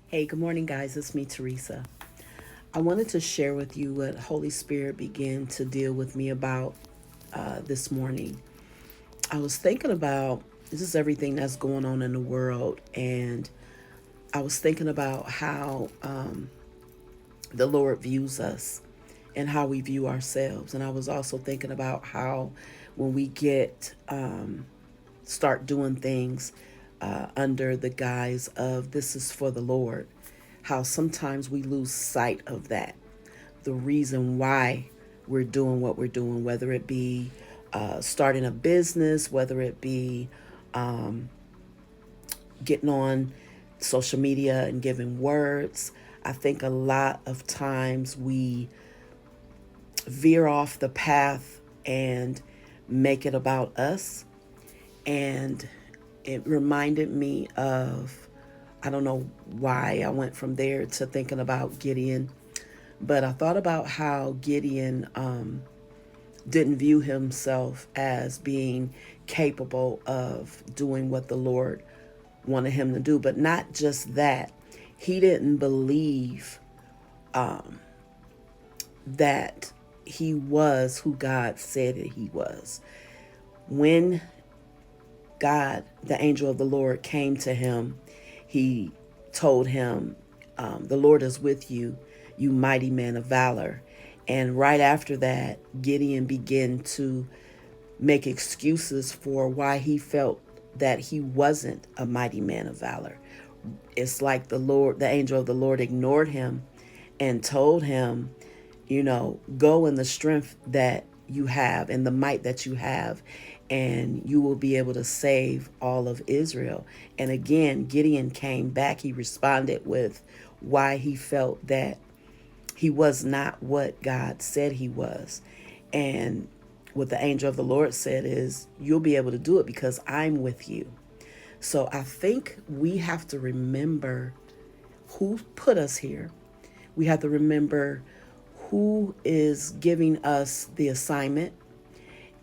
Hey, good morning, guys. It's me, Teresa. I wanted to share with you what Holy Spirit began to deal with me about this morning. I was thinking about this is everything that's going on in the world, and I was thinking about how the Lord views us and how we view ourselves. And I was also thinking about how when we start doing things under the guise of this is for the Lord, how sometimes we lose sight of that, the reason why we're doing what we're doing, whether it be starting a business, whether it be getting on social media and giving words. I think a lot of times we veer off the path and make it about us. And it reminded me of, I don't know why I went from there to thinking about Gideon, but I thought about how Gideon didn't view himself as being capable of doing what the Lord wanted him to do. But not just that, he didn't believe that he was who God said that he was. When God, the angel of the Lord, came to him, he told him, the Lord is with you, you mighty man of valor. And right after that, Gideon began to make excuses for why he felt that he wasn't a mighty man of valor. It's like the angel of the Lord ignored him and told him, go in the strength that you have and the might that you have, and you will be able to save all of Israel. And again, Gideon came back. He responded with why he felt that he was not what God said he was. And what the angel of the Lord said is, you'll be able to do it because I'm with you. So I think we have to remember who put us here. We have to remember who is giving us the assignment.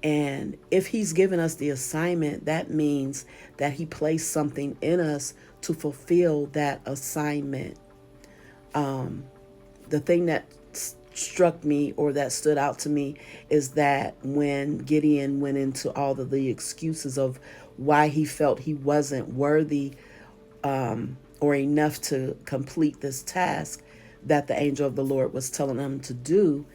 And if he's given us the assignment, that means that he placed something in us to fulfill that assignment. The thing that struck me or that stood out to me is that when Gideon went into all of the excuses of why he felt he wasn't worthy or enough to complete this task that the angel of the Lord was telling him to do,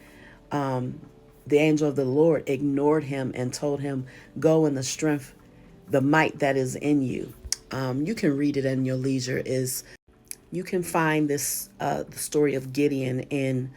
the angel of the Lord ignored him and told him, go in the strength, the might that is in you. You can read it in your leisure. Is You can find this the story of Gideon in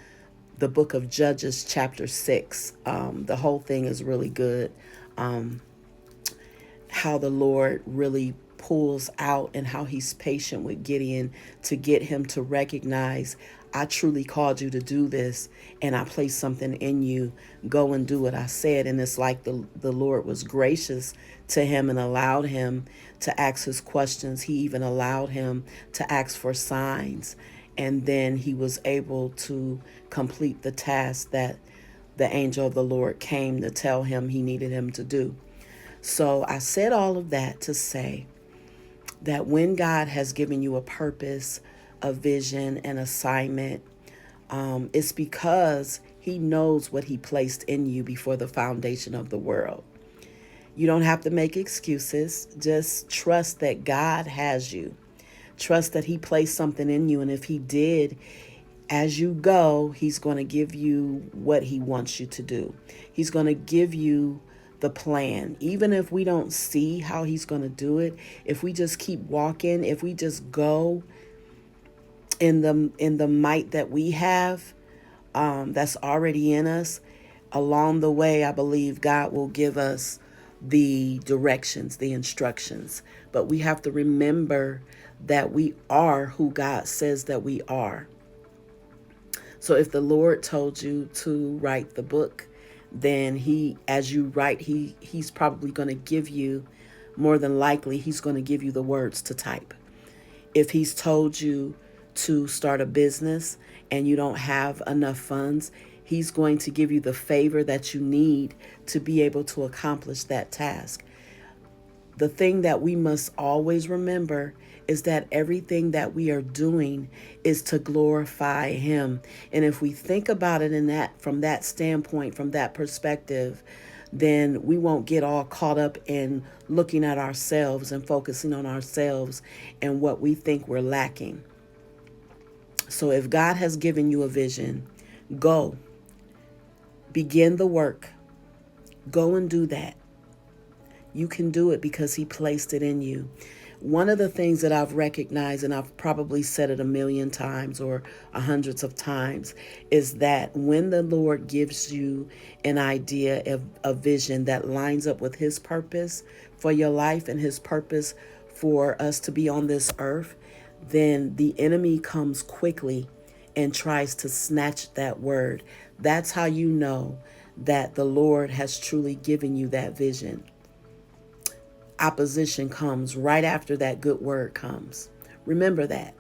the book of Judges, chapter 6. The whole thing is really good. How the Lord really pulls out and how he's patient with Gideon to get him to recognize, I truly called you to do this and I placed something in you. Go and do what I said. And it's like the Lord was gracious to him and allowed him to ask his questions. He even allowed him to ask for signs. And then he was able to complete the task that the angel of the Lord came to tell him he needed him to do. So I said all of that to say that when God has given you a purpose, a vision, an assignment, it's because he knows what he placed in you before the foundation of the world. You don't have to make excuses. Just trust that God has you. Trust that he placed something in you. And if he did, as you go, he's going to give you what he wants you to do. He's going to give you the plan. Even if we don't see how he's going to do it, if we just keep walking, if we just go in the might that we have, that's already in us, along the way, I believe God will give us the directions, the instructions. But we have to remember that we are who God says that we are. So if the Lord told you to write the book, then as you write, he's probably going to give you, more than likely, he's going to give you the words to type. If he's told you to start a business and you don't have enough funds, he's going to give you the favor that you need to be able to accomplish that task. The thing that we must always remember is that everything that we are doing is to glorify him. And if we think about it in that from that standpoint, from that perspective, then we won't get all caught up in looking at ourselves and focusing on ourselves and what we think we're lacking. So if God has given you a vision, go. Begin the work. Go and do that. You can do it because he placed it in you. One of the things that I've recognized, and I've probably said it a million times or hundreds of times, is that when the Lord gives you an idea of a vision that lines up with his purpose for your life and his purpose for us to be on this earth, then the enemy comes quickly and tries to snatch that word. That's how you know that the Lord has truly given you that vision. Opposition comes right after that good word comes. Remember that.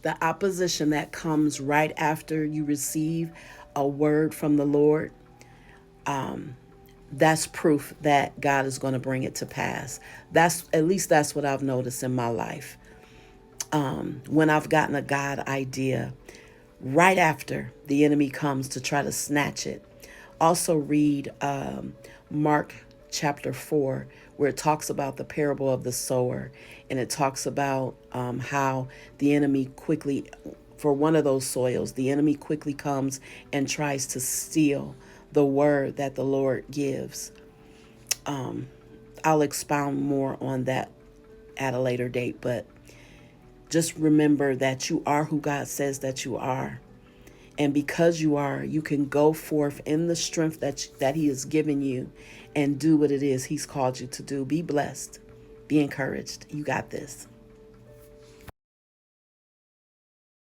The opposition that comes right after you receive a word from the Lord, that's proof that God is going to bring it to pass. That's what I've noticed in my life. When I've gotten a God idea, right after the enemy comes to try to snatch it. Also read Mark chapter 4, where it talks about the parable of the sower, and it talks about how the enemy quickly, for one of those soils, the enemy quickly comes and tries to steal the word that the Lord gives. I'll expound more on that at a later date, but just remember that you are who God says that you are. And because you are, you can go forth in the strength that he has given you and do what it is he's called you to do. Be blessed. Be encouraged. You got this.